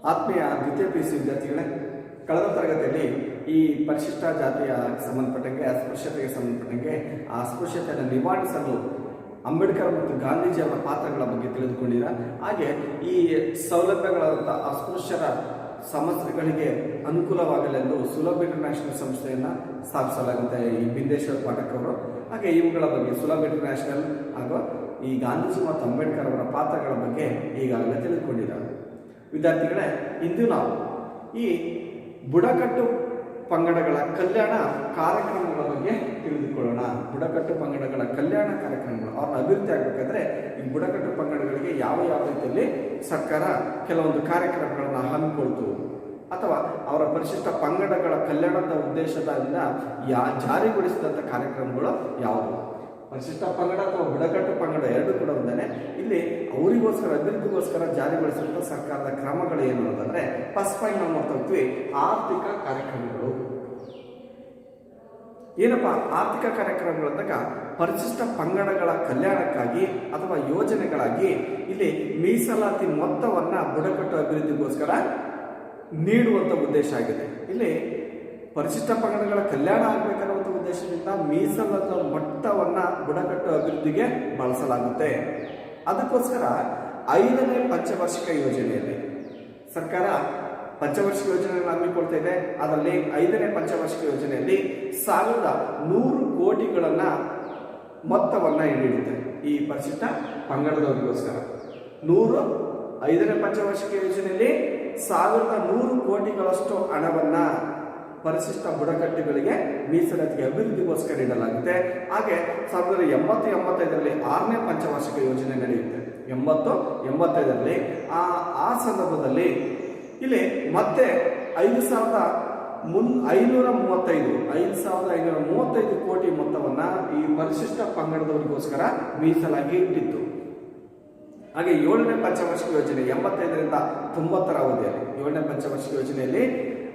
ಆತ್ಮೀಯ ದ್ವಿತೀಯ PU ವಿದ್ಯಾರ್ಥಿಗಳೇ, ಕಳೆದ ತರಗತಿಯಲ್ಲಿ ಈ ಪರಿಶಿಷ್ಟ ಜಾತಿಯ ಸಂಬಂಧಪಟ್ಟಂಗೆ ಅಸ್ಪೃಶ್ಯತೆಗೆ ಸಂಬಂಧಪಟ್ಟಂಗೆ ಆ ಅಸ್ಪೃಶ್ಯತೆಯನ್ನು ನಿವಾರಿಸಲು ಅಂಬೇಡ್ಕರ್ ಮತ್ತು ಗಾಂಧೀಜಿ ಅವರ ಪಾತ್ರಗಳ ಬಗ್ಗೆ ತಿಳಿದುಕೊಂಡಿರ. ಹಾಗೆ ಈ ಸೌಲಭ್ಯಗಳಾದಂಥ ಅಸ್ಪೃಶ್ಯರ ಸಮಸ್ಯೆಗಳಿಗೆ ಅನುಕೂಲವಾಗಲೆಂದು ಸುಲಭ ಇಂಟರ್ನ್ಯಾಷನಲ್ ಸಂಸ್ಥೆಯನ್ನು ಸ್ಥಾಪಿಸಲಾಗುತ್ತೆ ಈ ಬಿಂದೇಶ್ವರ್ ಪಾಠಕ್ ಅವರು. ಹಾಗೆ ಇವುಗಳ ಬಗ್ಗೆ ಸುಲಭ ಇಂಟರ್ನ್ಯಾಷನಲ್ ಹಾಗೂ ಈ ಗಾಂಧೀಜಿ ಮತ್ತು ಅಂಬೇಡ್ಕರ್ ಅವರ ಪಾತ್ರಗಳ ಬಗ್ಗೆ ಈಗಾಗಲೇ ತಿಳಿದುಕೊಂಡಿದ್ದಾರೆ. ವಿದ್ಯಾರ್ಥಿಗಳೇ, ಇಂದು ನಾವು ಈ ಬುಡಕಟ್ಟು ಪಂಗಡಗಳ ಕಲ್ಯಾಣ ಕಾರ್ಯಕ್ರಮಗಳ ಬಗ್ಗೆ ತಿಳಿದುಕೊಳ್ಳೋಣ. ಬುಡಕಟ್ಟು ಪಂಗಡಗಳ ಕಲ್ಯಾಣ ಕಾರ್ಯಕ್ರಮಗಳು ಅವ್ರನ್ನ ಅಭಿವೃದ್ಧಿ ಆಗಬೇಕಾದ್ರೆ ಈ ಬುಡಕಟ್ಟು ಪಂಗಡಗಳಿಗೆ ಯಾವ ರೀತಿಯಲ್ಲಿ ಸರ್ಕಾರ ಕೆಲವೊಂದು ಕಾರ್ಯಕ್ರಮಗಳನ್ನು ಹಮ್ಮಿಕೊಳ್ತು ಅಥವಾ ಅವರ ಪರಿಶಿಷ್ಟ ಪಂಗಡಗಳ ಕಲ್ಯಾಣದ ಉದ್ದೇಶದಿಂದ ಜಾರಿಗೊಳಿಸಿದಂಥ ಕಾರ್ಯಕ್ರಮಗಳು ಯಾವುವು? ಪರಿಶಿಷ್ಟ ಪಂಗಡ ಅಥವಾ ಬುಡಕಟ್ಟು ಪಂಗಡ ಎರಡೂ ಕೂಡ ಒಂದೇ. ಇಲ್ಲಿ ಅವರಿಗೋಸ್ಕರ ಅಭಿವೃದ್ಧಿಗೋಸ್ಕರ ಜಾರಿಗೊಳಿಸಿದಂಥ ಸರ್ಕಾರದ ಕ್ರಮಗಳು ಏನು ಅಂತಂದ್ರೆ, ಫಸ್ಟ್ ಪಾಯಿಂಟ್ ನಾವು ನೋಡ್ತಾ ಹೋಗ್ತೀವಿ, ಆರ್ಥಿಕ ಕಾರ್ಯಕ್ರಮಗಳು. ಏನಪ್ಪ ಆರ್ಥಿಕ ಕಾರ್ಯಕ್ರಮಗಳು ಅಂದಾಗ, ಪರಿಶಿಷ್ಟ ಪಂಗಡಗಳ ಕಲ್ಯಾಣಕ್ಕಾಗಿ ಅಥವಾ ಯೋಜನೆಗಳಾಗಿ ಇಲ್ಲಿ ಮೀಸಲಾತಿ ಮೊತ್ತವನ್ನ ಬುಡಕಟ್ಟು ಅಭಿವೃದ್ಧಿಗೋಸ್ಕರ ನೀಡುವಂತ ಉದ್ದೇಶ ಆಗಿದೆ. ಇಲ್ಲಿ ಪರಿಶಿಷ್ಟ ಪಂಗಡಗಳ ಕಲ್ಯಾಣ ಆಗಬೇಕನ್ನುವಂಥ ಉದ್ದೇಶದಿಂದ ಮೀಸಲಾದ ಮೊತ್ತವನ್ನ ಬುಡಕಟ್ಟು ಅಭಿವೃದ್ಧಿಗೆ ಬಳಸಲಾಗುತ್ತೆ. ಅದಕ್ಕೋಸ್ಕರ 5ನೇ ಪಂಚವಾರ್ಷಿಕ ಯೋಜನೆಯಲ್ಲಿ ಸರ್ಕಾರ ಪಂಚವಾರ್ಷಿಕ ಯೋಜನೆಗಳನ್ನು ಹಮ್ಮಿಕೊಳ್ತಾ ಇದೆ. ಅದರಲ್ಲಿ 5ನೇ ಪಂಚವಾರ್ಷಿಕ ಯೋಜನೆಯಲ್ಲಿ 1100 ಕೋಟಿಗಳನ್ನ ಮೊತ್ತವನ್ನ ನೀಡುತ್ತೆ ಈ ಪರಿಶಿಷ್ಟ ಪಂಗಡದವರಿಗೋಸ್ಕರ. 5ನೇ ಪಂಚವಾರ್ಷಿಕ ಯೋಜನೆಯಲ್ಲಿ 1100 ಕೋಟಿಗಳಷ್ಟು ಹಣವನ್ನ ಪರಿಶಿಷ್ಟ ಬುಡಕಟ್ಟುಗಳಿಗೆ ಮೀಸಲಾತಿಗೆ ಅಭಿವೃದ್ಧಿಗೋಸ್ಕರ ನೀಡಲಾಗುತ್ತೆ. ಹಾಗೆ 1980-85ರಲ್ಲಿ 6ನೇ ಪಂಚವಾರ್ಷಿಕ ಯೋಜನೆ ನಡೆಯುತ್ತೆ. 80-85ರಲ್ಲಿ ಆ ಸಂದರ್ಭದಲ್ಲಿ ಇಲ್ಲಿ ಮತ್ತೆ 5,535 ಕೋಟಿ ಮೊತ್ತವನ್ನ ಈ ಪರಿಶಿಷ್ಟ ಪಂಗಡದವರಿಗೋಸ್ಕರ ಮೀಸಲಾಗಿ ಇಟ್ಟಿತ್ತು. ಹಾಗೆ 7ನೇ ಪಂಚವಾರ್ಷಿಕ ಯೋಜನೆ 85ರಿಂದ 90ರ ಅವಧಿಯಲ್ಲಿ 7ನೇ ಪಂಚವಾರ್ಷಿಕ ಯೋಜನೆಯಲ್ಲಿ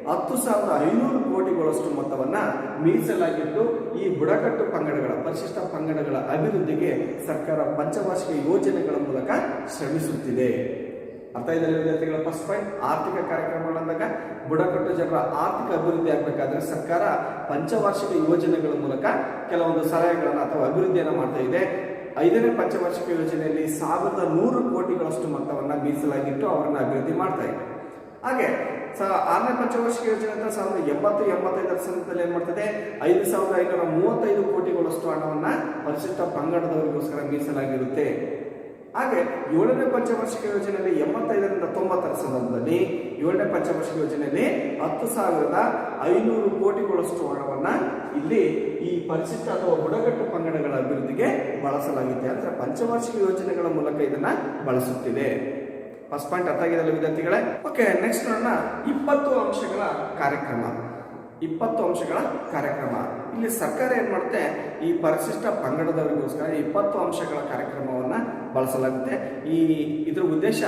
10,500 ಕೋಟಿಗಳಷ್ಟು ಮೊತ್ತವನ್ನ ಮೀಸಲಾಗಿಟ್ಟು ಈ ಬುಡಕಟ್ಟು ಪಂಗಡಗಳ ಪರಿಶಿಷ್ಟ ಪಂಗಡಗಳ ಅಭಿವೃದ್ಧಿಗೆ ಸರ್ಕಾರ ಪಂಚವಾರ್ಷಿಕ ಯೋಜನೆಗಳ ಮೂಲಕ ಶ್ರಮಿಸುತ್ತಿದೆ. ಅರ್ಥ ಇದೆಯಲ್ಲ ವಿದ್ಯಾರ್ಥಿಗಳ? ಫಸ್ಟ್ ಪಾಯಿಂಟ್ ಆರ್ಥಿಕ ಕಾರ್ಯಕ್ರಮಗಳು ಅಂದಾಗ ಬುಡಕಟ್ಟು ಜನರ ಆರ್ಥಿಕ ಅಭಿವೃದ್ಧಿ ಆಗಬೇಕಾದ್ರೆ ಸರ್ಕಾರ ಪಂಚವಾರ್ಷಿಕ ಯೋಜನೆಗಳ ಮೂಲಕ ಕೆಲವೊಂದು ಸಲಹೆಗಳನ್ನು ಅಥವಾ ಅಭಿವೃದ್ಧಿಯನ್ನು ಮಾಡ್ತಾ ಇದೆ. 5ನೇ ಪಂಚವಾರ್ಷಿಕ ಯೋಜನೆಯಲ್ಲಿ 1,100 ಕೋಟಿಗಳಷ್ಟು ಮೊತ್ತವನ್ನ ಮೀಸಲಾಗಿಟ್ಟು ಅವರನ್ನು ಅಭಿವೃದ್ಧಿ ಮಾಡ್ತಾ ಇದೆ. ಹಾಗೆ 6ನೇ ಪಂಚವಾರ್ಷಿಕ ಯೋಜನೆ ಅಂತ 1980-85ರ ಸಂದರ್ಭದಲ್ಲಿ ಏನ್ ಮಾಡ್ತದೆ, 5,535 ಕೋಟಿಗಳಷ್ಟು ಹಣವನ್ನ ಪರಿಶಿಷ್ಟ ಪಂಗಡದವರಿಗೋಸ್ಕರ ಮೀಸಲಾಗಿರುತ್ತೆ. ಹಾಗೆ 7ನೇ ಪಂಚವಾರ್ಷಿಕ ಯೋಜನೆಯಲ್ಲಿ 85ರಿಂದ 90ರ ಸಂದರ್ಭದಲ್ಲಿ 7ನೇ ಪಂಚವಾರ್ಷಿಕ ಯೋಜನೆಯಲ್ಲಿ 10,500 ಕೋಟಿಗಳಷ್ಟು ಹಣವನ್ನ ಇಲ್ಲಿ ಈ ಪರಿಶಿಷ್ಟ ಅಥವಾ ಬುಡಕಟ್ಟು ಪಂಗಡಗಳ ಅಭಿವೃದ್ಧಿಗೆ ಬಳಸಲಾಗಿದೆ. ಅಂದ್ರೆ ಪಂಚವಾರ್ಷಿಕ ಯೋಜನೆಗಳ ಮೂಲಕ ಇದನ್ನ ಬಳಸುತ್ತಿದೆ. ಫಸ್ಟ್ ಪಾಯಿಂಟ್ ಅರ್ಥ ಆಗಿದೆಲ್ಲ ವಿದ್ಯಾರ್ಥಿಗಳೇ? ಓಕೆ, ನೆಕ್ಸ್ಟ್ ನೋಡೋಣ 20 ಅಂಶಗಳ ಕಾರ್ಯಕ್ರಮ. 20 ಅಂಶಗಳ ಕಾರ್ಯಕ್ರಮ ಇಲ್ಲಿ ಸರ್ಕಾರ ಏನ್ ಮಾಡುತ್ತೆ, ಈ ಪರಿಶಿಷ್ಟ ಪಂಗಡದವರಿಗೋಸ್ಕರ 20 ಅಂಶಗಳ ಕಾರ್ಯಕ್ರಮವನ್ನ ಬಳಸಲಾಗುತ್ತೆ. ಇದ್ರ ಉದ್ದೇಶ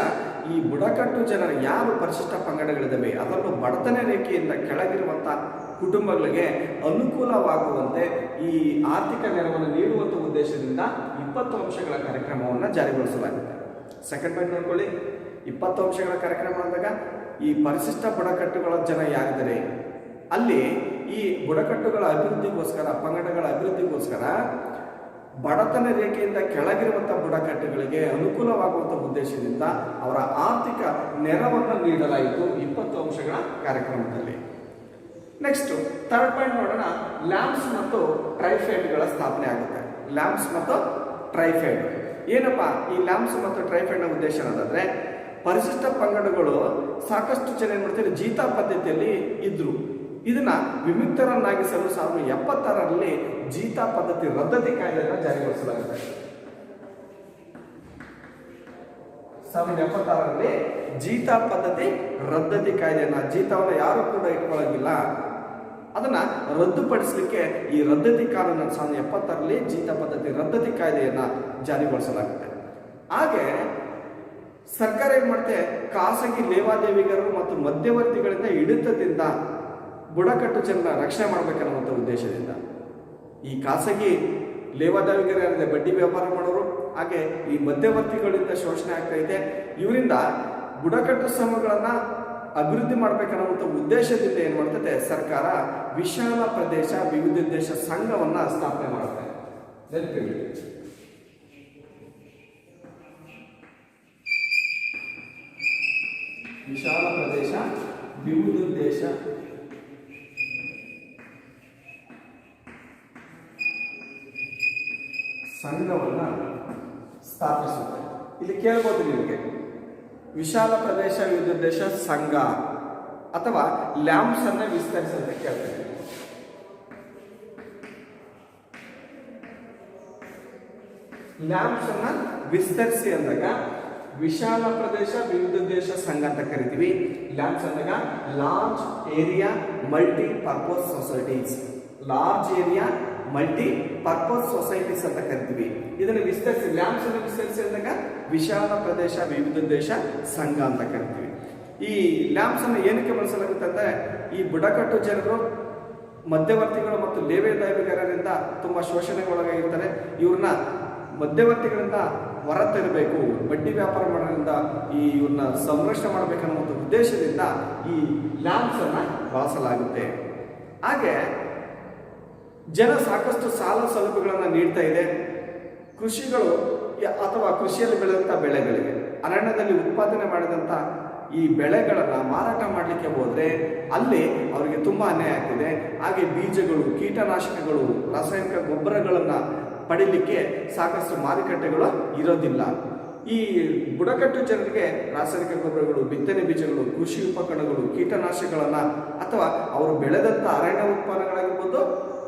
ಈ ಬುಡಕಟ್ಟು ಜನರ ಯಾರು ಪರಿಶಿಷ್ಟ ಪಂಗಡಗಳಿದ್ದಾವೆ ಅದನ್ನು ಬಡತನ ರೇಖೆಯಿಂದ ಕೆಳಗಿರುವಂತಹ ಕುಟುಂಬಗಳಿಗೆ ಅನುಕೂಲವಾಗುವಂತೆ ಈ ಆರ್ಥಿಕ ನೆರವನ್ನು ನೀಡುವಂತ ಉದ್ದೇಶದಿಂದ 20 ಅಂಶಗಳ ಕಾರ್ಯಕ್ರಮವನ್ನು ಜಾರಿಗೊಳಿಸಲಾಗುತ್ತೆ. ಸೆಕೆಂಡ್ ಪಾಯಿಂಟ್ ನೋಡ್ಕೊಳ್ಳಿ, 20 ಅಂಶಗಳ ಕಾರ್ಯಕ್ರಮ ಅಂದಾಗ ಈ ಪರಿಶಿಷ್ಟ ಬುಡಕಟ್ಟುಗಳ ಜನ ಯಾರಿದ್ದಾರೆ ಅಲ್ಲಿ ಈ ಬುಡಕಟ್ಟುಗಳ ಅಭಿವೃದ್ಧಿಗೋಸ್ಕರ ಪಂಗಡಗಳ ಅಭಿವೃದ್ಧಿಗೋಸ್ಕರ ಬಡತನ ರೇಖೆಯಿಂದ ಕೆಳಗಿರುವಂತಹ ಬುಡಕಟ್ಟುಗಳಿಗೆ ಅನುಕೂಲವಾಗುವಂಥ ಉದ್ದೇಶದಿಂದ ಅವರ ಆರ್ಥಿಕ ನೆರವನ್ನು ನೀಡಲಾಯಿತು 20 ಅಂಶಗಳ ಕಾರ್ಯಕ್ರಮದಲ್ಲಿ. ನೆಕ್ಸ್ಟ್ ಥರ್ಡ್ ಪಾಯಿಂಟ್ ನೋಡೋಣ, ಲ್ಯಾಂಪ್ಸ್ ಮತ್ತು ಟ್ರೈಫೆಡ್ಗಳ ಸ್ಥಾಪನೆ ಆಗುತ್ತೆ. ಲ್ಯಾಂಪ್ಸ್ ಮತ್ತು ಟ್ರೈಫೆಡ್ ಏನಪ್ಪ? ಈ ಲ್ಯಾಂಪ್ಸ್ ಮತ್ತು ಟ್ರೈಫೆಡ್ನ ಉದ್ದೇಶ ಏನಂದ್ರೆ, ಪರಿಶಿಷ್ಟ ಪಂಗಡಗಳು ಸಾಕಷ್ಟು ಜನ ಏನ್ ಮಾಡ್ತಾರೆ, ಜೀತ ಪದ್ಧತಿಯಲ್ಲಿ ಇದ್ರು. ಇದನ್ನ ವಿಮುಕ್ತರನ್ನಾಗಿಸಲು 1976ರಲ್ಲಿ ಜೀತ ಪದ್ಧತಿ ರದ್ದತಿ ಕಾಯ್ದೆಯನ್ನು ಜಾರಿಗೊಳಿಸಲಾಗುತ್ತೆ. 1976ರಲ್ಲಿ ಜೀತ ಪದ್ಧತಿ ರದ್ದತಿ ಕಾಯ್ದೆಯನ್ನ, ಜೀತವನ್ನ ಯಾರು ಕೂಡ ಇಟ್ಕೊಳ್ಳೋಂಗಿಲ್ಲ, ಅದನ್ನ ರದ್ದುಪಡಿಸಲಿಕ್ಕೆ ಈ ರದ್ದತಿ ಕಾನೂನು 1976ರಲ್ಲಿ ಜೀತ ಪದ್ಧತಿ ರದ್ದತಿ ಕಾಯ್ದೆಯನ್ನ ಜಾರಿಗೊಳಿಸಲಾಗುತ್ತೆ. ಹಾಗೆ ಸರ್ಕಾರ ಏನ್ ಮಾಡುತ್ತೆ, ಖಾಸಗಿ ಲೇವಾದೇವಿಗರು ಮತ್ತು ಮಧ್ಯವರ್ತಿಗಳಿಂದ ಹಿಡಿತದಿಂದ ಬುಡಕಟ್ಟು ಜನರ ರಕ್ಷಣೆ ಮಾಡಬೇಕನ್ನುವಂಥ ಉದ್ದೇಶದಿಂದ ಈ ಖಾಸಗಿ ಲೇವಾದೇವಿಗರು ಯಾರಿದೆ, ಬಡ್ಡಿ ವ್ಯಾಪಾರ ಮಾಡೋರು, ಹಾಗೆ ಈ ಮಧ್ಯವರ್ತಿಗಳಿಂದ ಶೋಷಣೆ ಆಗ್ತಾ ಇದೆ. ಇವರಿಂದ ಬುಡಕಟ್ಟು ಸಮೂಹಗಳನ್ನ ಅಭಿವೃದ್ಧಿ ಮಾಡ್ಬೇಕನ್ನುವಂಥ ಉದ್ದೇಶದಿಂದ ಏನ್ ಮಾಡ್ತದೆ ಸರ್ಕಾರ ವಿಶಾಲ ಪ್ರದೇಶ ವಿವಿಧೋದ್ದೇಶ ಸಂಘವನ್ನ ಸ್ಥಾಪನೆ ಮಾಡುತ್ತೆ. ನೆನಪಿರಲಿ, ವಿಶಾಲ ಪ್ರದೇಶ ವಿವಿಧೋದ್ದೇಶ ಸಂಘವನ್ನ ಸ್ಥಾಪಿಸುತ್ತೆ. ಇಲ್ಲಿ ಕೇಳ್ಬೋದು ನಿಮಗೆ, ವಿಶಾಲ ಪ್ರದೇಶ ವಿವಿಧೋದ್ದೇಶ ಸಂಘ ಅಥವಾ ಲ್ಯಾಂಪ್ಸ್ ಅನ್ನ ವಿಸ್ತರಿಸಂತ ಕೇಳ್ತಾರೆ. ಲ್ಯಾಂಪ್ಸ್ ಅನ್ನ ವಿಸ್ತರಿಸಿ ಅಂದಾಗ ವಿಶಾಲ ಪ್ರದೇಶ ವಿವಿಧೋದ್ದೇಶ ಸಂಘ ಅಂತ ಕರಿತೀವಿ. ಲ್ಯಾಂಪ್ಸ್ ಅಂದಾಗ large area multi purpose societies, large area multi purpose societies ಅಂತ ಕರಿತೀವಿ. ಇದನ್ನು ವಿಸ್ತರಿಸಿ, ಲ್ಯಾಂಪ್ಸ್ ಅನ್ನು ವಿಸ್ತರಿಸಿ ಅಂದಾಗ ವಿಶಾಲ ಪ್ರದೇಶ ವಿವಿಧೋದ್ದೇಶ ಸಂಘ ಅಂತ ಕರಿತೀವಿ. ಈ ಲ್ಯಾಂಪ್ಸ್ ಅನ್ನು ಏನಕ್ಕೆ ಬಳಸಲಾಗುತ್ತೆ ಅಂದ್ರೆ, ಈ ಬುಡಕಟ್ಟು ಜನರು ಮಧ್ಯವರ್ತಿಗಳು ಮತ್ತು ಲೇವಾದೇವಿಗಾರರಿಂದ ತುಂಬಾ ಶೋಷಣೆಗೊಳಗಾಗಿರ್ತಾರೆ. ಇವ್ರನ್ನ ಮಧ್ಯವರ್ತಿಗಳಿಂದ ಹೊರತರಬೇಕು, ಬಡ್ಡಿ ವ್ಯಾಪಾರ ಮಾಡೋದ್ರಿಂದ ಇವ್ರನ್ನ ಸಂರಕ್ಷಣೆ ಮಾಡಬೇಕನ್ನೋ ಒಂದು ಉದ್ದೇಶದಿಂದ ಈ ಲ್ಯಾಂಪ್ಸ್ ಅನ್ನ ಬಳಸಲಾಗುತ್ತೆ. ಹಾಗೆ ಜನ ಸಾಕಷ್ಟು ಸಾಲ ಸೌಲಭ್ಯಗಳನ್ನು ನೀಡ್ತಾ ಇದೆ. ಕೃಷಿಗಳು ಅಥವಾ ಕೃಷಿಯಲ್ಲಿ ಬೆಳೆದಂಥ ಬೆಳೆಗಳಿಗೆ, ಅರಣ್ಯದಲ್ಲಿ ಉತ್ಪಾದನೆ ಮಾಡಿದಂಥ ಈ ಬೆಳೆಗಳನ್ನು ಮಾರಾಟ ಮಾಡಲಿಕ್ಕೆ ಹೋದರೆ ಅಲ್ಲಿ ಅವರಿಗೆ ತುಂಬ ಅನ್ಯಾಯ ಆಗ್ತಿದೆ. ಹಾಗೆ ಬೀಜಗಳು, ಕೀಟನಾಶಕಗಳು, ರಾಸಾಯನಿಕ ಗೊಬ್ಬರಗಳನ್ನು ಪಡೀಲಿಕ್ಕೆ ಸಾಕಷ್ಟು ಮಾರುಕಟ್ಟೆಗಳು ಇರೋದಿಲ್ಲ. ಈ ಬುಡಕಟ್ಟು ಜನರಿಗೆ ರಾಸಾಯನಿಕ ಗೊಬ್ಬರಗಳು, ಬಿತ್ತನೆ ಬೀಜಗಳು, ಕೃಷಿ ಉಪಕರಣಗಳು, ಕೀಟನಾಶಕಗಳನ್ನು ಅಥವಾ ಅವರು ಬೆಳೆದಂಥ ಅರಣ್ಯ ಉತ್ಪನ್ನಗಳಾಗಿರ್ಬೋದು,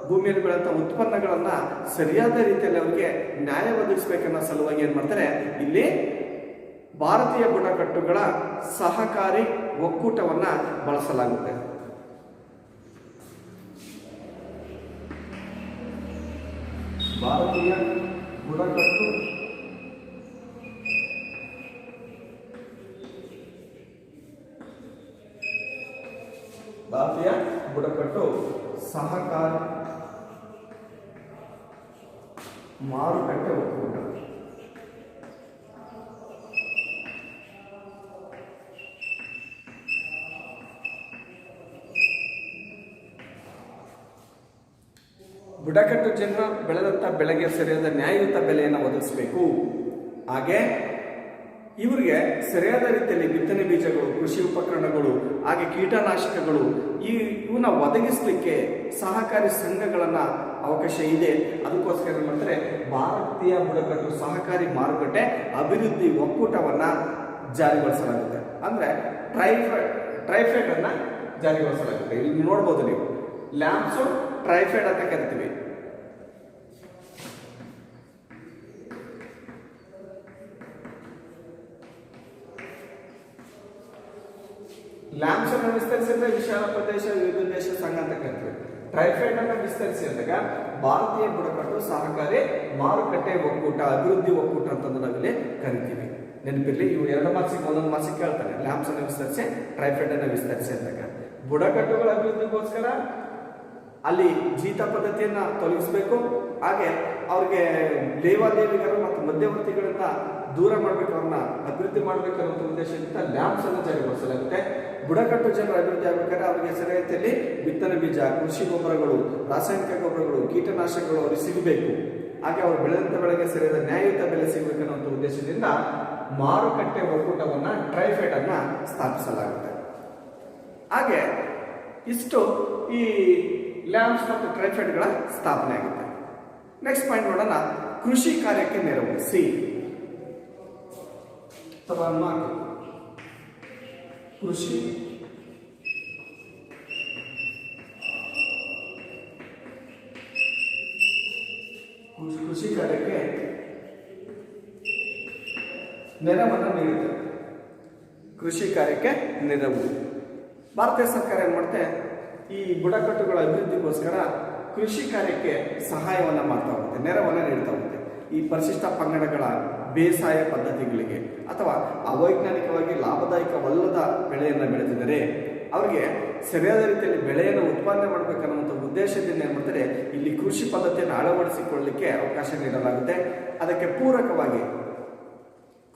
ಭೂಮಿಯಲ್ಲಿ ಬೆಳೆದಂಥ ಉತ್ಪನ್ನಗಳನ್ನು ಸರಿಯಾದ ರೀತಿಯಲ್ಲಿ ಅವರಿಗೆ ನ್ಯಾಯ ಒದಗಿಸಬೇಕನ್ನೋ ಸಲುವಾಗಿ ಏನು ಮಾಡ್ತಾರೆ, ಇಲ್ಲಿ ಭಾರತೀಯ ಬುಡಕಟ್ಟುಗಳ ಸಹಕಾರಿ ಒಕ್ಕೂಟವನ್ನ ಬಳಸಲಾಗುತ್ತೆ. ಭಾರತೀಯ ಬುಡಕಟ್ಟು ಸಹಕಾರಿ ಮಾರುಕಟ್ಟೆ ಒಕ್ಕೂಟ. ಬುಡಕಟ್ಟು ಜನರು ಬೆಳೆದಂಥ ಬೆಳೆಗೆ ಸರಿಯಾದ ನ್ಯಾಯಯುತ ಬೆಲೆಯನ್ನು ಒದಗಿಸಬೇಕು. ಹಾಗೆ ಇವರಿಗೆ ಸರಿಯಾದ ರೀತಿಯಲ್ಲಿ ಬಿತ್ತನೆ ಬೀಜಗಳು, ಕೃಷಿ ಉಪಕರಣಗಳು, ಹಾಗೆ ಕೀಟನಾಶಕಗಳು ಇವನ್ನ ಒದಗಿಸಲಿಕ್ಕೆ ಸಹಕಾರಿ ಸಂಘಗಳನ್ನ ಅವಕಾಶ ಇದೆ. ಅದಕ್ಕೋಸ್ಕರ ಏನು ಮಾಡ್ತಾರೆ, ಭಾರತೀಯ ಬುಡಕಟ್ಟು ಸಹಕಾರಿ ಮಾರುಕಟ್ಟೆ ಅಭಿವೃದ್ಧಿ ಒಕ್ಕೂಟವನ್ನ ಜಾರಿಗೊಳಿಸಲಾಗುತ್ತೆ. ಅಂದ್ರೆ ಟ್ರೈಫೆಡ್ ಅನ್ನ ಜಾರಿಗೊಳಿಸಲಾಗುತ್ತೆ. ಇಲ್ಲಿ ನೋಡ್ಬೋದು ನೀವು, ಲ್ಯಾಂಪ್ಸ್ ಟ್ರೈಫೆಡ್ ಅಂತ ಕರಿತೀವಿ. ಲ್ಯಾಂಪ್ಸ್ ಅನ್ನು ವಿಸ್ತರಿಸಿದ್ರೆ ವಿಶಾಲ ಪ್ರದೇಶ ವಿವಿಧೋದ್ದೇಶ ಸಂಘ ಅಂತ ಕರಿತೀವಿ. ಟ್ರೈಫೆಡ್ ಅನ್ನು ವಿಸ್ತರಿಸಿ ಅಂದಾಗ ಭಾರತೀಯ ಬುಡಕಟ್ಟು ಸಹಕಾರಿ ಮಾರುಕಟ್ಟೆ ಒಕ್ಕೂಟ ಅಭಿವೃದ್ಧಿ ಒಕ್ಕೂಟ ಅಂತ ನಾವಿಲ್ಲಿ ಕರಿತೀವಿ. ನೆನಪಿರ್ಲಿ, ಇವು 2 ಮಾರ್ಕ್ಸಿಗೆ ಒಂದೊಂದು ಮಾರ್ಕ್ಸಿಗೆ ಕೇಳ್ತಾರೆ. ಲ್ಯಾಂಪ್ಸ್ ಅನ್ನು ವಿಸ್ತರಿಸಿ, ಟ್ರೈಫೆಡ್ ಅನ್ನು ವಿಸ್ತರಿಸಿ ಅಂದಾಗ ಬುಡಕಟ್ಟುಗಳ ಅಭಿವೃದ್ಧಿಗೋಸ್ಕರ ಅಲ್ಲಿ ಜೀತ ಪದ್ಧತಿಯನ್ನ ತೊಲಗಿಸಬೇಕು. ಹಾಗೆ ಅವ್ರಿಗೆ ಲೇವಾದೇವಿಗರು ಮತ್ತು ಮಧ್ಯವರ್ತಿಗಳಿಂದ ದೂರ ಮಾಡಬೇಕು, ಅವ್ರನ್ನ ಅಭಿವೃದ್ಧಿ ಮಾಡಬೇಕು ಅನ್ನೋ ಉದ್ದೇಶದಿಂದ ಲ್ಯಾಂಪ್ಸ್ ಅನ್ನು ಜಾರಿಗೊಳಿಸಲಾಗುತ್ತೆ. ಬುಡಕಟ್ಟು ಜನರ ಅಭಿವೃದ್ಧಿ ಆಗಬೇಕಾದ್ರೆ ಅವರಿಗೆ ಸರಿಯಾಗಿ ಬಿತ್ತನೆ ಬೀಜ, ಕೃಷಿ ಗೊಬ್ಬರಗಳು, ರಾಸಾಯನಿಕ ಗೊಬ್ಬರಗಳು, ಕೀಟನಾಶಕಗಳು ಅವರಿಗೆ ಸಿಗಬೇಕು. ಹಾಗೆ ಅವರು ಬೆಳೆದಂಥ ಬೆಳೆಗೆ ಸರಿಯಾದ ನ್ಯಾಯಯುತ ಬೆಲೆ ಸಿಗಬೇಕು ಅನ್ನೋ ಉದ್ದೇಶದಿಂದ ಮಾರುಕಟ್ಟೆ ಒಕ್ಕೂಟವನ್ನ ಟ್ರೈಫೆಡ್ ಅನ್ನ ಸ್ಥಾಪಿಸಲಾಗುತ್ತೆ. ಹಾಗೆ ಇಷ್ಟು ಈ ಲ್ಯಾಂಪ್ಸ್ ಮತ್ತು ಟ್ರೈಫೆಡ್ಗಳ ಸ್ಥಾಪನೆ ಆಗುತ್ತೆ. ನೆಕ್ಸ್ಟ್ ಪಾಯಿಂಟ್ ನೋಡೋಣ, ಕೃಷಿ ಕಾರ್ಯಕ್ಕೆ ನೆರವು. ಸಿ ಅಥವಾ ಕೃಷಿ ಕಾರ್ಯಕ್ಕೆ ನೆರವನ್ನು ನೀಡುತ್ತದೆ. ಕೃಷಿ ಕಾರ್ಯಕ್ಕೆ ನೆರವು ಭಾರತೀಯ ಸರ್ಕಾರ ಏನ್ ಮಾಡುತ್ತೆ, ಈ ಬುಡಕಟ್ಟುಗಳ ಅಭಿವೃದ್ಧಿಗೋಸ್ಕರ ಕೃಷಿ ಕಾರ್ಯಕ್ಕೆ ಸಹಾಯವನ್ನು ಮಾಡ್ತಾ ಹೋಗುತ್ತೆ, ನೆರವನ್ನು ನೀಡ್ತಾ ಹೋಗುತ್ತೆ. ಈ ಪರಿಶಿಷ್ಟ ಪಂಗಡಗಳ ಬೇಸಾಯ ಪದ್ಧತಿಗಳಿಗೆ ಅಥವಾ ಅವೈಜ್ಞಾನಿಕವಾಗಿ ಲಾಭದಾಯಕವಲ್ಲದ ಬೆಳೆಯನ್ನು ಬೆಳೆದಿದ್ದರೆ ಅವರಿಗೆ ಸರಿಯಾದ ರೀತಿಯಲ್ಲಿ ಬೆಳೆಯನ್ನು ಉತ್ಪಾದನೆ ಮಾಡಬೇಕನ್ನುವಂಥ ಉದ್ದೇಶದಿಂದ ಏನು ಮಾಡ್ತಾರೆ, ಇಲ್ಲಿ ಕೃಷಿ ಪದ್ಧತಿಯನ್ನು ಅಳವಡಿಸಿಕೊಳ್ಳಲಿಕ್ಕೆ ಅವಕಾಶ ನೀಡಲಾಗುತ್ತೆ. ಅದಕ್ಕೆ ಪೂರಕವಾಗಿ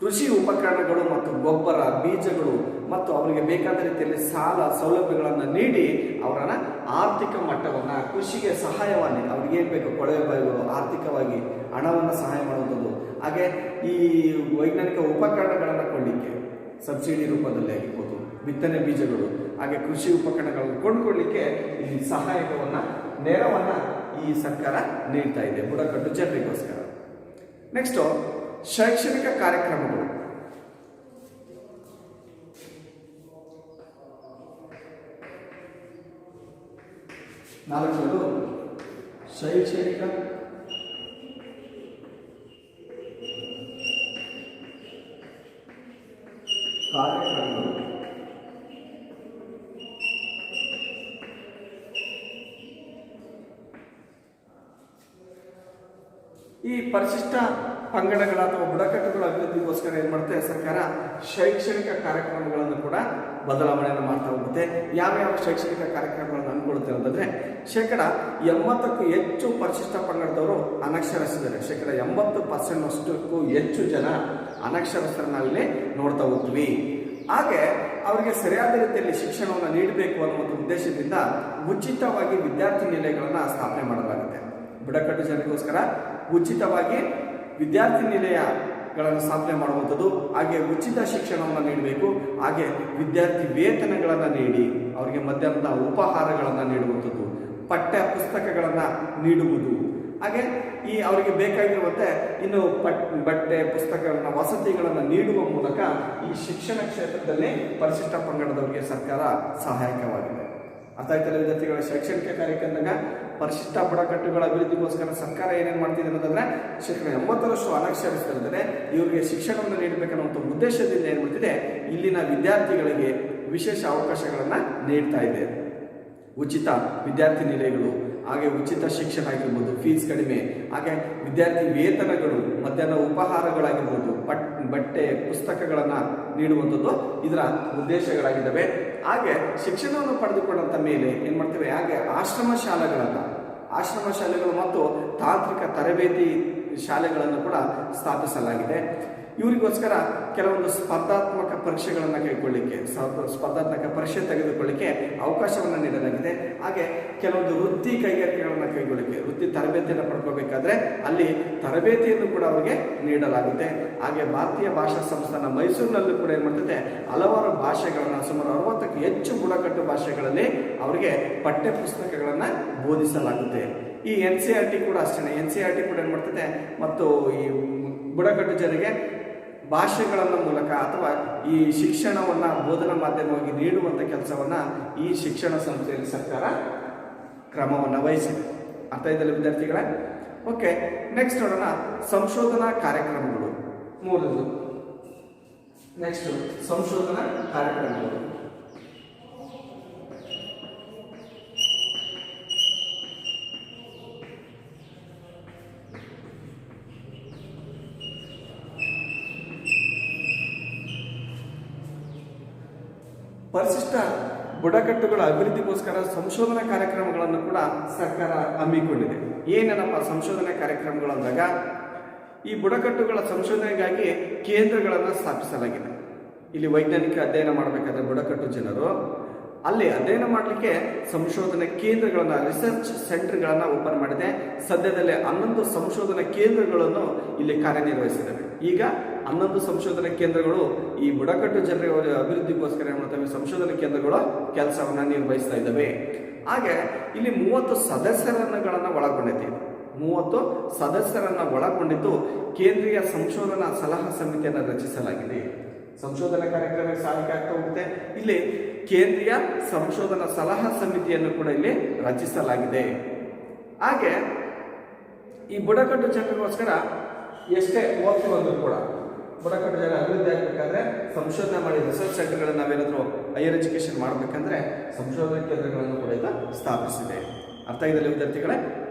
ಕೃಷಿ ಉಪಕರಣಗಳು ಮತ್ತು ಗೊಬ್ಬರ, ಬೀಜಗಳು ಮತ್ತು ಅವರಿಗೆ ಬೇಕಾದ ರೀತಿಯಲ್ಲಿ ಸಾಲ ಸೌಲಭ್ಯಗಳನ್ನು ನೀಡಿ ಅವರನ್ನ ಆರ್ಥಿಕ ಮಟ್ಟವನ್ನು, ಕೃಷಿಗೆ ಸಹಾಯವಾಗಿ ಅವ್ರಿಗೆ ಏನು ಬೇಕು ಕೊಳವೆ ಬಾವಿಗಳು ಆರ್ಥಿಕವಾಗಿ ಹಣವನ್ನು ಸಹಾಯ ಮಾಡುವಂಥದ್ದು. ಹಾಗೆ ಈ ವೈಜ್ಞಾನಿಕ ಉಪಕರಣಗಳನ್ನು ಕೊಳ್ಳಿಕ್ಕೆ ಸಬ್ಸಿಡಿ ರೂಪದಲ್ಲಿ ಆಗಿರ್ಬೋದು, ಬಿತ್ತನೆ ಬೀಜಗಳು, ಹಾಗೆ ಕೃಷಿ ಉಪಕರಣಗಳನ್ನು ಕೊಂಡುಕೊಳ್ಳಿಕ್ಕೆ ಈ ಸಹಾಯಕವನ್ನು, ನೆರವನ್ನು ಈ ಸರ್ಕಾರ ನೀಡ್ತಾ ಇದೆ ಬುಡಕಟ್ಟು ಜನರಿಗೋಸ್ಕರ. ನೆಕ್ಸ್ಟು ಶೈಕ್ಷಣಿಕ ಕಾರ್ಯಕ್ರಮಗಳು. ನಾಲ್ಕನೇದು ಶೈಕ್ಷಣಿಕ ಕಾರ್ಯಕ್ರಮಗಳು. ಈ ಪರಿಶಿಷ್ಟ ಪಂಗಡಗಳ ಅಥವಾ ಬುಡಕಟ್ಟುಗಳ ಅಭಿವೃದ್ಧಿಗೋಸ್ಕರ ಏನು ಮಾಡುತ್ತೆ ಸರ್ಕಾರ, ಶೈಕ್ಷಣಿಕ ಕಾರ್ಯಕ್ರಮಗಳನ್ನು ಕೂಡ ಬದಲಾವಣೆಯನ್ನು ಮಾಡ್ತಾ ಹೋಗುತ್ತೆ. ಯಾವ್ಯಾವ ಶೈಕ್ಷಣಿಕ ಕಾರ್ಯಕ್ರಮಗಳನ್ನು ಅಂದ್ಕೊಳುತ್ತೆ ಅಂತಂದರೆ, 80% ಹೆಚ್ಚು ಪರಿಶಿಷ್ಟ ಪಂಗಡದವರು ಅನಕ್ಷರಸ್ಥರಿದ್ದಾರೆ. 80%ಅಷ್ಟಕ್ಕೂ ಹೆಚ್ಚು ಜನ ಅನಕ್ಷರಸ್ಥರನ್ನ ನಾವಿಲ್ಲಿ ನೋಡ್ತಾ ಹೋಗ್ತೀವಿ. ಹಾಗೆ ಅವರಿಗೆ ಸರಿಯಾದ ರೀತಿಯಲ್ಲಿ ಶಿಕ್ಷಣವನ್ನು ನೀಡಬೇಕು ಅನ್ನುವಂಥ ಉದ್ದೇಶದಿಂದ ಉಚಿತವಾಗಿ ವಿದ್ಯಾರ್ಥಿ ನಿಲಯಗಳನ್ನು ಸ್ಥಾಪನೆ ಮಾಡಲಾಗುತ್ತೆ. ಬುಡಕಟ್ಟು ಜನರಿಗೋಸ್ಕರ ಉಚಿತವಾಗಿ ವಿದ್ಯಾರ್ಥಿ ನಿಲಯಗಳನ್ನು ಸ್ಥಾಪನೆ ಮಾಡುವಂಥದ್ದು, ಹಾಗೆ ಉಚಿತ ಶಿಕ್ಷಣವನ್ನು ನೀಡಬೇಕು, ಹಾಗೆ ವಿದ್ಯಾರ್ಥಿ ವೇತನಗಳನ್ನು ನೀಡಿ ಅವರಿಗೆ ಮಧ್ಯಾಹ್ನದ ಉಪಹಾರಗಳನ್ನು ನೀಡುವಂಥದ್ದು, ಪಠ್ಯ ಪುಸ್ತಕಗಳನ್ನು ನೀಡುವುದು, ಹಾಗೆ ಈ ಅವರಿಗೆ ಬೇಕಾಗಿರುವಂತೆ ಇನ್ನು ಬಟ್ಟೆ ಪುಸ್ತಕಗಳನ್ನ ವಸತಿಗಳನ್ನು ನೀಡುವ ಮೂಲಕ ಈ ಶಿಕ್ಷಣ ಕ್ಷೇತ್ರದಲ್ಲಿ ಪರಿಶಿಷ್ಟ ಪಂಗಡದವರಿಗೆ ಸರ್ಕಾರ ಸಹಾಯಕವಾಗಿದೆ. ಅರ್ಥ ಆಯ್ತಲ್ಲ ವಿದ್ಯಾರ್ಥಿಗಳ? ಶೈಕ್ಷಣಿಕ ಕಾರ್ಯಕ್ರಮದಾಗ ಪರಿಶಿಷ್ಟ ಬುಡಕಟ್ಟುಗಳ ಅಭಿವೃದ್ಧಿಗೋಸ್ಕರ ಸರ್ಕಾರ ಏನೇನು ಮಾಡ್ತಿದೆ ಅನ್ನೋದಂದ್ರೆ 80% ಅನಕ್ಷರಸ್ಥರಿದ್ದಾರೆ, ಇವರಿಗೆ ಶಿಕ್ಷಣವನ್ನು ನೀಡಬೇಕನ್ನುವಂಥ ಉದ್ದೇಶದಿಂದ ಏನು ಮಾಡ್ತಿದೆ, ಇಲ್ಲಿನ ವಿದ್ಯಾರ್ಥಿಗಳಿಗೆ ವಿಶೇಷ ಅವಕಾಶಗಳನ್ನು ನೀಡ್ತಾ ಇದೆ. ಉಚಿತ ವಿದ್ಯಾರ್ಥಿ ನಿಲಯಗಳು, ಹಾಗೆ ಉಚಿತ ಶಿಕ್ಷಣ ಆಗಿರ್ಬೋದು, ಫೀಸ್ ಕಡಿಮೆ, ಹಾಗೆ ವಿದ್ಯಾರ್ಥಿ ವೇತನಗಳು, ಮಧ್ಯಾಹ್ನ ಉಪಹಾರಗಳಾಗಿರ್ಬೋದು, ಬಟ್ಟೆ ಪುಸ್ತಕಗಳನ್ನು ನೀಡುವಂಥದ್ದು ಇದರ ಉದ್ದೇಶಗಳಾಗಿದ್ದಾವೆ. ಹಾಗೆ ಶಿಕ್ಷಣವನ್ನು ಪಡೆದುಕೊಂಡಂಥ ಮೇಲೆ ಏನು ಮಾಡ್ತೇವೆ, ಹಾಗೆ ಆಶ್ರಮ ಶಾಲೆಗಳು ಮತ್ತು ತಾಂತ್ರಿಕ ತರಬೇತಿ ಶಾಲೆಗಳನ್ನು ಕೂಡ ಸ್ಥಾಪಿಸಲಾಗಿದೆ. ಇವರಿಗೋಸ್ಕರ ಕೆಲವೊಂದು ಸ್ಪರ್ಧಾತ್ಮಕ ಪರೀಕ್ಷೆಗಳನ್ನು ಕೈಗೊಳ್ಳಿಕ್ಕೆ, ಸ್ಪರ್ಧಾತ್ಮಕ ಪರೀಕ್ಷೆ ತೆಗೆದುಕೊಳ್ಳಿಕ್ಕೆ ಅವಕಾಶವನ್ನು ನೀಡಲಾಗಿದೆ. ಹಾಗೆ ಕೆಲವೊಂದು ವೃತ್ತಿ ಕೈಗಾರಿಕೆಗಳನ್ನು ಕೈಗೊಳ್ಳಿಕ್ಕೆ, ವೃತ್ತಿ ತರಬೇತಿಯನ್ನು ಪಡ್ಕೋಬೇಕಾದ್ರೆ ಅಲ್ಲಿ ತರಬೇತಿಯನ್ನು ಕೂಡ ಅವರಿಗೆ ನೀಡಲಾಗುತ್ತೆ. ಹಾಗೆ ಭಾರತೀಯ ಭಾಷಾ ಸಂಸ್ಥಾನ ಮೈಸೂರಿನಲ್ಲೂ ಕೂಡ ಏನು ಮಾಡ್ತದೆ, ಹಲವಾರು ಭಾಷೆಗಳನ್ನು, ಸುಮಾರು 60ಕ್ಕೂ ಹೆಚ್ಚು ಬುಡಕಟ್ಟು ಭಾಷೆಗಳಲ್ಲಿ ಅವರಿಗೆ ಪಠ್ಯ ಪುಸ್ತಕಗಳನ್ನು ಬೋಧಿಸಲಾಗುತ್ತೆ. ಈ NCERT ಕೂಡ ಅಷ್ಟೇ. NCERT ಕೂಡ ಏನು ಮಾಡ್ತದೆ, ಮತ್ತು ಈ ಬುಡಕಟ್ಟು ಜನರಿಗೆ ಭಾಷೆಗಳ ಮೂಲಕ ಅಥವಾ ಈ ಶಿಕ್ಷಣವನ್ನು ಬೋಧನಾ ಮಾಧ್ಯಮವಾಗಿ ನೀಡುವಂಥ ಕೆಲಸವನ್ನು ಈ ಶಿಕ್ಷಣ ಸಂಸ್ಥೆಯಲ್ಲಿ ಸರ್ಕಾರ ಕ್ರಮವನ್ನು ವಹಿಸಿದೆ. ಅರ್ಥ ಇದೆಯಲ್ಲ ವಿದ್ಯಾರ್ಥಿಗಳ? ಓಕೆ, ನೆಕ್ಸ್ಟ್ ನೋಡೋಣ ಸಂಶೋಧನಾ ಕಾರ್ಯಕ್ರಮಗಳು. ಮೂರನೇದು ನೆಕ್ಸ್ಟ್ ಸಂಶೋಧನಾ ಕಾರ್ಯಕ್ರಮಗಳು. ಪರಿಶಿಷ್ಟ ಬುಡಕಟ್ಟುಗಳ ಅಭಿವೃದ್ಧಿಗೋಸ್ಕರ ಸಂಶೋಧನಾ ಕಾರ್ಯಕ್ರಮಗಳನ್ನು ಕೂಡ ಸರ್ಕಾರ ಹಮ್ಮಿಕೊಂಡಿದೆ. ಏನೇನಪ್ಪ ಸಂಶೋಧನಾ ಕಾರ್ಯಕ್ರಮಗಳು ಅಂದಾಗ, ಈ ಬುಡಕಟ್ಟುಗಳ ಸಂಶೋಧನೆಗಾಗಿ ಕೇಂದ್ರಗಳನ್ನು ಸ್ಥಾಪಿಸಲಾಗಿದೆ. ಇಲ್ಲಿ ವೈಜ್ಞಾನಿಕ ಅಧ್ಯಯನ ಮಾಡಬೇಕಾದ್ರೆ ಬುಡಕಟ್ಟು ಜನರು ಅಲ್ಲಿ ಅಧ್ಯಯನ ಮಾಡಲಿಕ್ಕೆ ಸಂಶೋಧನಾ ಕೇಂದ್ರಗಳನ್ನು, ರಿಸರ್ಚ್ ಸೆಂಟರ್ಗಳನ್ನು ಓಪನ್ ಮಾಡಿದೆ. ಸದ್ಯದಲ್ಲೇ 11 ಸಂಶೋಧನಾ ಕೇಂದ್ರಗಳನ್ನು ಇಲ್ಲಿ ಕಾರ್ಯನಿರ್ವಹಿಸಿದ್ದಾವೆ. ಈಗ 11 ಸಂಶೋಧನಾ ಕೇಂದ್ರಗಳು ಈ ಬುಡಕಟ್ಟು ಜನರ ಅಭಿವೃದ್ಧಿಗೋಸ್ಕರ ಏನು ಮಾಡ್ತವೆ, ಸಂಶೋಧನಾ ಕೇಂದ್ರಗಳು ಕೆಲಸವನ್ನು ನಿರ್ವಹಿಸ್ತಾ ಇದ್ದಾವೆ. ಹಾಗೆ ಇಲ್ಲಿ 30 ಸದಸ್ಯರನ್ನು ಒಳಗೊಂಡಿದೆ. 30 ಸದಸ್ಯರನ್ನು ಒಳಗೊಂಡಿದ್ದು ಕೇಂದ್ರೀಯ ಸಂಶೋಧನಾ ಸಲಹಾ ಸಮಿತಿಯನ್ನು ರಚಿಸಲಾಗಿದೆ. ಸಂಶೋಧನಾ ಕಾರ್ಯಕ್ರಮಕ್ಕೆ ಸಹಾಯಕ ಆಗ್ತಾ ಹೋಗುತ್ತೆ. ಇಲ್ಲಿ ಕೇಂದ್ರೀಯ ಸಂಶೋಧನಾ ಸಲಹಾ ಸಮಿತಿಯನ್ನು ಕೂಡ ಇಲ್ಲಿ ರಚಿಸಲಾಗಿದೆ. ಹಾಗೆ ಈ ಬುಡಕಟ್ಟು ಜನರಿಗೋಸ್ಕರ ಎಷ್ಟೇ ಓದ್ತಿವಂದ್ರೂ ಕೂಡ ಬುಡಕಟ್ಟು ಜನ ಅಭಿವೃದ್ಧಿ ಆಗಬೇಕಾದ್ರೆ ಸಂಶೋಧನೆ ಮಾಡಿ ರಿಸರ್ಚ್ ಸೆಂಟರ್ಗಳನ್ನು ನಾವೇನಾದರೂ ಹೈಯರ್ ಎಜುಕೇಶನ್ ಮಾಡಬೇಕಂದ್ರೆ ಸಂಶೋಧನಾ ಕೇಂದ್ರಗಳನ್ನು ಕೂಡ ಇದು ಸ್ಥಾಪಿಸಿದೆ. ಅರ್ಥ ಇದೆಯಲ್ಲ ವಿದ್ಯಾರ್ಥಿಗಳೇ?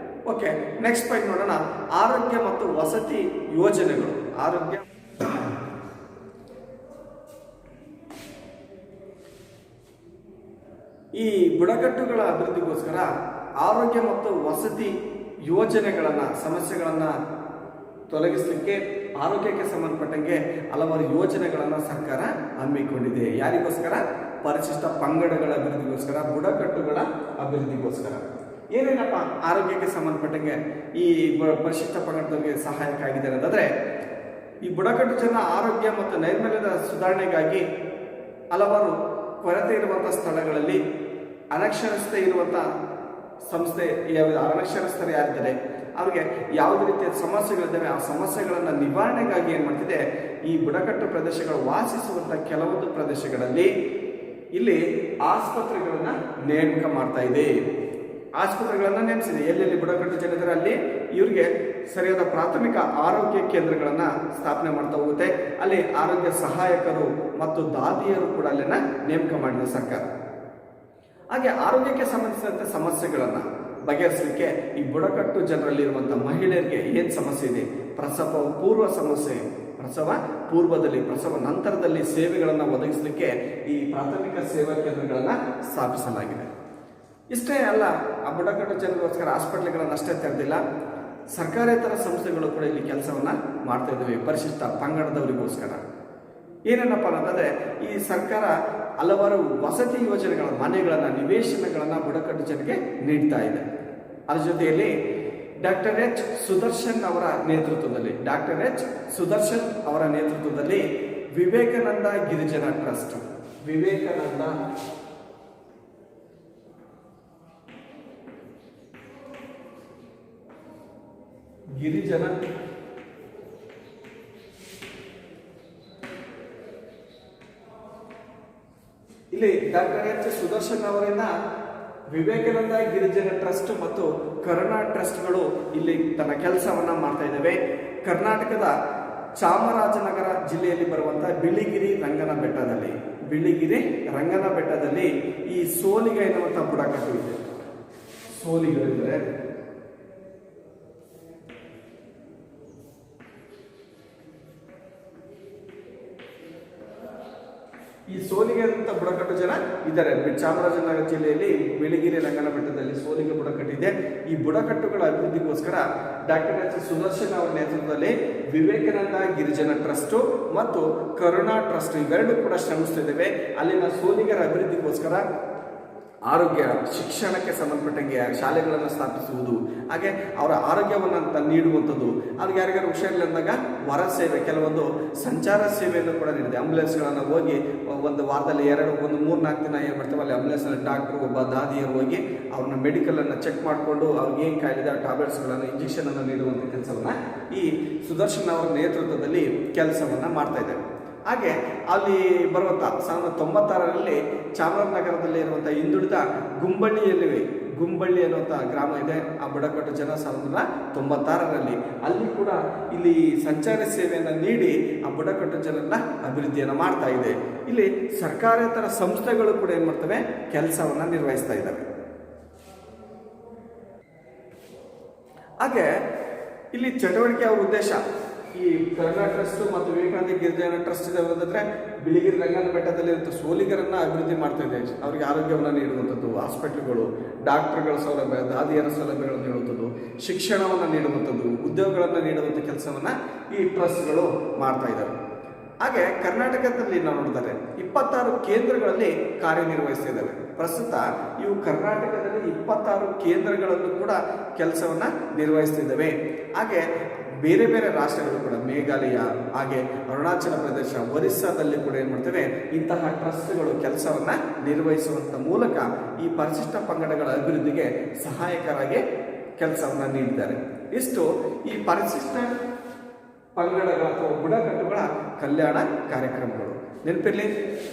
ಓಕೆ, ನೆಕ್ಸ್ಟ್ ಪಾಯಿಂಟ್ ನೋಡೋಣ. ಆರೋಗ್ಯ ಮತ್ತು ವಸತಿ ಯೋಜನೆಗಳು. ಆರೋಗ್ಯ ಈ ಬುಡಕಟ್ಟುಗಳ ಅಭಿವೃದ್ಧಿಗೋಸ್ಕರ ಆರೋಗ್ಯ ಮತ್ತು ವಸತಿ ಯೋಜನೆಗಳನ್ನು, ಸಮಸ್ಯೆಗಳನ್ನು ತೊಲಗಿಸಲಿಕ್ಕೆ ಆರೋಗ್ಯಕ್ಕೆ ಸಂಬಂಧಪಟ್ಟಂಗೆ ಹಲವಾರು ಯೋಜನೆಗಳನ್ನು ಸರ್ಕಾರ ಹಮ್ಮಿಕೊಂಡಿದೆ. ಯಾರಿಗೋಸ್ಕರ? ಪರಿಶಿಷ್ಟ ಪಂಗಡಗಳ ಅಭಿವೃದ್ಧಿಗೋಸ್ಕರ, ಬುಡಕಟ್ಟುಗಳ ಅಭಿವೃದ್ಧಿಗೋಸ್ಕರ. ಏನೇನಪ್ಪ ಆರೋಗ್ಯಕ್ಕೆ ಸಂಬಂಧಪಟ್ಟಂಗೆ ಈ ಪರಿಶಿಷ್ಟ ಪಂಗಡದವರಿಗೆ ಸಹಾಯಕ ಆಗಿದೆ ಅಂತಂದರೆ, ಈ ಬುಡಕಟ್ಟು ಜನ ಆರೋಗ್ಯ ಮತ್ತು ನೈರ್ಮಲ್ಯದ ಸುಧಾರಣೆಗಾಗಿ ಹಲವಾರು ಕೊರತೆ ಇರುವಂಥ ಸ್ಥಳಗಳಲ್ಲಿ ಅನಕ್ಷರಸ್ಥ ಇರುವಂಥ ಸಂಸ್ಥೆ, ಅನಕ್ಷರಸ್ಥರು ಯಾರಿದ್ದಾರೆ ಅವ್ರಿಗೆ ಯಾವುದೇ ರೀತಿಯ ಸಮಸ್ಯೆಗಳಿದ್ದಾವೆ ಆ ಸಮಸ್ಯೆಗಳನ್ನು ನಿವಾರಣೆಗಾಗಿ ಏನು ಮಾಡ್ತಿದೆ, ಈ ಬುಡಕಟ್ಟು ಪ್ರದೇಶಗಳು ವಾಸಿಸುವಂಥ ಕೆಲವೊಂದು ಪ್ರದೇಶಗಳಲ್ಲಿ ಇಲ್ಲಿ ಆಸ್ಪತ್ರೆಗಳನ್ನು ನೇಮಕ ಮಾಡ್ತಾ ಇದೆ. ಆಸ್ಪತ್ರೆಗಳನ್ನು ನೇಮಿಸಿದೆ. ಎಲ್ಲೆಲ್ಲಿ ಬುಡಕಟ್ಟು ಜನ ಅಲ್ಲಿ ಇವರಿಗೆ ಸರಿಯಾದ ಪ್ರಾಥಮಿಕ ಆರೋಗ್ಯ ಕೇಂದ್ರಗಳನ್ನು ಸ್ಥಾಪನೆ ಮಾಡ್ತಾ ಹೋಗುತ್ತೆ. ಅಲ್ಲಿ ಆರೋಗ್ಯ ಸಹಾಯಕರು ಮತ್ತು ದಾದಿಯರು ಕೂಡ ಅಲ್ಲಿನ ನೇಮಕ ಮಾಡಿದೆ ಸರ್ಕಾರ. ಹಾಗೆ ಆರೋಗ್ಯಕ್ಕೆ ಸಂಬಂಧಿಸಿದಂತೆ ಸಮಸ್ಯೆಗಳನ್ನು ಬಗೆಹರಿಸಲಿಕ್ಕೆ ಈ ಬುಡಕಟ್ಟು ಜನರಲ್ಲಿರುವಂಥ ಮಹಿಳೆಯರಿಗೆ ಏನು ಸಮಸ್ಯೆ ಇದೆ, ಪ್ರಸವ ಪೂರ್ವ ಸಮಸ್ಯೆ, ಪ್ರಸವ ಪೂರ್ವದಲ್ಲಿ, ಪ್ರಸವ ನಂತರದಲ್ಲಿ ಸೇವೆಗಳನ್ನು ಒದಗಿಸಲಿಕ್ಕೆ ಈ ಪ್ರಾಥಮಿಕ ಸೇವಾ ಕೇಂದ್ರಗಳನ್ನು ಸ್ಥಾಪಿಸಲಾಗಿದೆ. ಇಷ್ಟೇ ಅಲ್ಲ, ಆ ಬುಡಕಟ್ಟು ಜನರಿಗೋಸ್ಕರ ಹಾಸ್ಪಿಟ್ಲ್ಗಳನ್ನು ಅಷ್ಟೇ ತೆರೆದಿಲ್ಲ, ಸರ್ಕಾರೇತರ ಸಂಸ್ಥೆಗಳು ಕೂಡ ಇಲ್ಲಿ ಕೆಲಸವನ್ನು ಮಾಡ್ತಾ ಇದ್ದಾವೆ ಪರಿಶಿಷ್ಟ ಪಂಗಡದವರಿಗೋಸ್ಕರ. ಏನೇನಪ್ಪ ಅಂತಂದರೆ, ಈ ಸರ್ಕಾರ ಹಲವಾರು ವಸತಿ ಯೋಜನೆಗಳ ಮನೆಗಳನ್ನು, ನಿವೇಶನಗಳನ್ನು ಬುಡಕಟ್ಟು ಜನರಿಗೆ ನೀಡ್ತಾ ಇದೆ. ಅದ್ರ ಜೊತೆಯಲ್ಲಿ ಡಾಕ್ಟರ್ ಎಚ್ ಸುದರ್ಶನ್ ಅವರ ನೇತೃತ್ವದಲ್ಲಿ ವಿವೇಕಾನಂದ ಗಿರಿಜನ ಟ್ರಸ್ಟ್, ವಿವೇಕಾನಂದ ಗಿರಿಜನ ಇಲ್ಲಿ ಡಾಕ್ಟರ್ ಎಚ್ ಸುದರ್ಶನ್ ಅವರಿಂದ ವಿವೇಕಾನಂದ ಗಿರಿಜನ ಟ್ರಸ್ಟ್ ಮತ್ತು ಕರುಣಾ ಟ್ರಸ್ಟ್ಗಳು ಇಲ್ಲಿ ತನ್ನ ಕೆಲಸವನ್ನ ಮಾಡ್ತಾ ಇದ್ದಾವೆ. ಕರ್ನಾಟಕದ ಚಾಮರಾಜನಗರ ಜಿಲ್ಲೆಯಲ್ಲಿ ಬರುವಂತಹ ಬಿಳಿಗಿರಿ ರಂಗನ ಬೆಟ್ಟದಲ್ಲಿ ಈ ಸೋಲಿಗ ಎನ್ನುವಂಥ ಬುಡಕಟ್ಟು ಇದೆ. ಸೋಲಿಗರಿದ್ದಾರೆ. ಈ ಸೋಲಿಗ ಅಂತ ಬುಡಕಟ್ಟು ಜನ ಇದ್ದಾರೆ. ಚಾಮರಾಜನಗರ ಜಿಲ್ಲೆಯಲ್ಲಿ ಬಿಳಿಗಿರಿ ರಂಗನ ಬೆಟ್ಟದಲ್ಲಿ ಸೋಲಿಗ ಬುಡಕಟ್ಟಿದೆ. ಈ ಬುಡಕಟ್ಟುಗಳ ಅಭಿವೃದ್ಧಿಗೋಸ್ಕರ ಡಾಕ್ಟರ್ ಎಚ್ ಸುದರ್ಶನ್ ಅವರ ನೇತೃತ್ವದಲ್ಲಿ ವಿವೇಕಾನಂದ ಗಿರಿಜನ ಟ್ರಸ್ಟ್ ಮತ್ತು ಕರುಣಾ ಟ್ರಸ್ಟ್ ಇವೆರಡೂ ಕೂಡ ಶ್ರಮಿಸುತ್ತಿದ್ದೇವೆ. ಅಲ್ಲಿನ ಸೋಲಿಗರ ಅಭಿವೃದ್ಧಿಗೋಸ್ಕರ ಆರೋಗ್ಯ ಶಿಕ್ಷಣಕ್ಕೆ ಸಂಬಂಧಪಟ್ಟಂಗೆ ಶಾಲೆಗಳನ್ನು ಸ್ಥಾಪಿಸುವುದು, ಹಾಗೆ ಅವರ ಆರೋಗ್ಯವನ್ನು ನೀಡುವಂಥದ್ದು, ಅವ್ರಿಗೆ ಯಾರಿಗಾರು ಹುಷಾರಿಲ್ಲ ಅಂದಾಗ ಹೊರ ಸೇವೆ, ಕೆಲವೊಂದು ಸಂಚಾರ ಸೇವೆಯನ್ನು ಕೂಡ ನೀಡಿದೆ. ಆಂಬುಲೆನ್ಸ್ಗಳನ್ನು ಹೋಗಿ ಒಂದು ವಾರದಲ್ಲಿ 3-4 ದಿನ ಏನು ಮಾಡ್ತೇವೆ ಅಲ್ಲಿ ಆಂಬುಲೆನ್ಸ್ನಲ್ಲಿ ಡಾಕ್ಟ್ರು, ಒಬ್ಬ ದಾದಿಯರು ಹೋಗಿ ಅವ್ರನ್ನ ಮೆಡಿಕಲನ್ನು ಚೆಕ್ ಮಾಡಿಕೊಂಡು ಅವ್ರಿಗೆ ಏನು ಕಾಯಿಲೆ ಆ ಟ್ಯಾಬ್ಲೆಟ್ಸ್ಗಳನ್ನು, ಇಂಜೆಕ್ಷನನ್ನು ನೀಡುವಂಥ ಕೆಲಸವನ್ನು ಈ ಸುದರ್ಶನ್ ಅವರ ನೇತೃತ್ವದಲ್ಲಿ ಕೆಲಸವನ್ನು ಮಾಡ್ತಾ ಇದ್ದಾರೆ. ಹಾಗೆ ಅಲ್ಲಿ ಬರುವಂಥ 1996ರಲ್ಲಿ ಚಾಮರಾಜನಗರದಲ್ಲಿ ಇರುವಂಥ ಹಿಂದುಳಿದ ಗುಂಬಳ್ಳಿ ಅನ್ನುವಂಥ ಗ್ರಾಮ ಇದೆ. ಆ ಬುಡಕಟ್ಟು ಜನ 1996ರಲ್ಲಿ ಅಲ್ಲಿ ಕೂಡ ಇಲ್ಲಿ ಸಂಚಾರ ಸೇವೆಯನ್ನು ನೀಡಿ ಆ ಬುಡಕಟ್ಟು ಜನರನ್ನ ಅಭಿವೃದ್ಧಿಯನ್ನು ಮಾಡ್ತಾ ಇದೆ. ಇಲ್ಲಿ ಸರ್ಕಾರೇತರ ಸಂಸ್ಥೆಗಳು ಕೂಡ ಏನು ಮಾಡ್ತವೆ, ಕೆಲಸವನ್ನು ನಿರ್ವಹಿಸ್ತಾ ಇದ್ದಾವೆ. ಹಾಗೆ ಇಲ್ಲಿ ಚಟುವಟಿಕೆ ಅವರ ಉದ್ದೇಶ ಈ ಕರುಣಾ ಟ್ರಸ್ಟ್ ಮತ್ತು ವಿವೇಕಾನಂದ ಗಿರಿಜನ ಟ್ರಸ್ಟ್ ಇದಾದ್ರೆ ಬಿಳಿಗಿರಿ ರಂಗನ ಬೆಟ್ಟದಲ್ಲಿರುವಂಥ ಸೋಲಿಗರನ್ನ ಅಭಿವೃದ್ಧಿ ಮಾಡ್ತಾ ಇದೆ. ಅವರಿಗೆ ಆರೋಗ್ಯವನ್ನು ನೀಡುವಂಥದ್ದು, ಹಾಸ್ಪಿಟ್ಲ್ಗಳು, ಡಾಕ್ಟರ್ಗಳ ಸೌಲಭ್ಯ, ದಾದಿಯರ ಸೌಲಭ್ಯಗಳನ್ನು ನೀಡುವಂಥದ್ದು, ಶಿಕ್ಷಣವನ್ನು ನೀಡುವಂಥದ್ದು, ಉದ್ಯೋಗಗಳನ್ನು ನೀಡುವಂಥ ಕೆಲಸವನ್ನು ಈ ಟ್ರಸ್ಟ್ಗಳು ಮಾಡ್ತಾ ಇದ್ದಾರೆ. ಹಾಗೆ ಕರ್ನಾಟಕದಲ್ಲಿ ನಾವು ನೋಡಿದರೆ 26 ಕೇಂದ್ರಗಳಲ್ಲಿ ಕಾರ್ಯನಿರ್ವಹಿಸ್ತಿದ್ದಾವೆ. ಪ್ರಸ್ತುತ ಇವು ಕರ್ನಾಟಕದಲ್ಲಿ 26 ಕೇಂದ್ರಗಳಲ್ಲೂ ಕೂಡ ಕೆಲಸವನ್ನು ನಿರ್ವಹಿಸ್ತಿದ್ದಾವೆ. ಹಾಗೆ ಬೇರೆ ಬೇರೆ ರಾಷ್ಟ್ರಗಳು ಕೂಡ, ಮೇಘಾಲಯ, ಹಾಗೆ ಅರುಣಾಚಲ ಪ್ರದೇಶ, ಒರಿಸ್ಸಾದಲ್ಲಿ ಕೂಡ ಏನು ಮಾಡ್ತೇವೆ, ಇಂತಹ ಟ್ರಸ್ಟ್ಗಳು ಕೆಲಸವನ್ನು ನಿರ್ವಹಿಸುವಂಥ ಮೂಲಕ ಈ ಪರಿಶಿಷ್ಟ ಪಂಗಡಗಳ ಅಭಿವೃದ್ಧಿಗೆ ಸಹಾಯಕರಾಗಿ ಕೆಲಸವನ್ನು ನೀಡಿದ್ದಾರೆ. ಇಷ್ಟು ಈ ಪರಿಶಿಷ್ಟ ಪಂಗಡಗಳ ಅಥವಾ ಬುಡಕಟ್ಟುಗಳ ಕಲ್ಯಾಣ ಕಾರ್ಯಕ್ರಮಗಳು. ನೆನಪಿರಲಿ,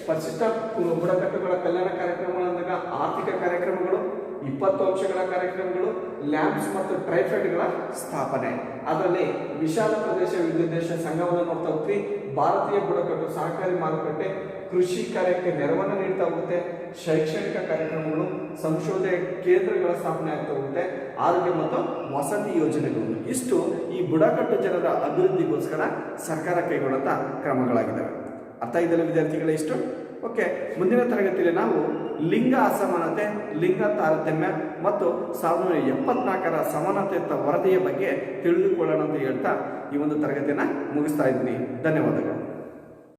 ಪರಿಶಿಷ್ಟ ಬುಡಕಟ್ಟುಗಳ ಕಲ್ಯಾಣ ಕಾರ್ಯಕ್ರಮಗಳು ಅಂದಾಗ ಆರ್ಥಿಕ ಕಾರ್ಯಕ್ರಮಗಳು, 20 ಅಂಶಗಳ ಕಾರ್ಯಕ್ರಮಗಳು, ಲ್ಯಾಂಬ್ಸ್ ಮತ್ತು ಟ್ರೈಫೆಡ್ಗಳ ಸ್ಥಾಪನೆ, ಅದರಲ್ಲಿ ವಿಶಾಲ ಪ್ರದೇಶ ವಿದ್ಯುದ್ದೇಶ ಸಂಘವನ್ನು ನೋಡ್ತಾ ಹೋಗ್ತೀವಿ. ಭಾರತೀಯ ಬುಡಕಟ್ಟು ಸಹಕಾರಿ ಮಾರುಕಟ್ಟೆ, ಕೃಷಿ ಕಾರ್ಯಕ್ಕೆ ನೆರವನ್ನು ನೀಡ್ತಾ ಹೋಗುತ್ತೆ. ಶೈಕ್ಷಣಿಕ ಕಾರ್ಯಕ್ರಮಗಳು, ಸಂಶೋಧನೆ ಕೇಂದ್ರಗಳ ಸ್ಥಾಪನೆ ಆಗ್ತಾ ಹೋಗುತ್ತೆ. ಆರೋಗ್ಯ ಮತ್ತು ವಸತಿ ಯೋಜನೆಗಳು. ಇಷ್ಟು ಈ ಬುಡಕಟ್ಟು ಜನರ ಅಭಿವೃದ್ಧಿಗೋಸ್ಕರ ಸರ್ಕಾರ ಕೈಗೊಳ್ಳುವಂಥ ಕ್ರಮಗಳಾಗಿದ್ದಾವೆ. ಅರ್ಥ ಇದೆಯಲ್ಲ ವಿದ್ಯಾರ್ಥಿಗಳೇ? ಇಷ್ಟು ಓಕೆ, ಮುಂದಿನ ತರಗತಿಯಲ್ಲಿ ನಾವು ಲಿಂಗ ಅಸಮಾನತೆ, ಲಿಂಗ ತಾರತಮ್ಯ ಮತ್ತು 1974ರ ಸಮಾನತೆಯುತ ವರದಿಯ ಬಗ್ಗೆ ತಿಳಿದುಕೊಳ್ಳೋಣ ಅಂತ ಹೇಳ್ತಾ ಈ ಒಂದು ತರಗತಿಯನ್ನು ಮುಗಿಸ್ತಾ ಇದ್ದೀನಿ. ಧನ್ಯವಾದಗಳು.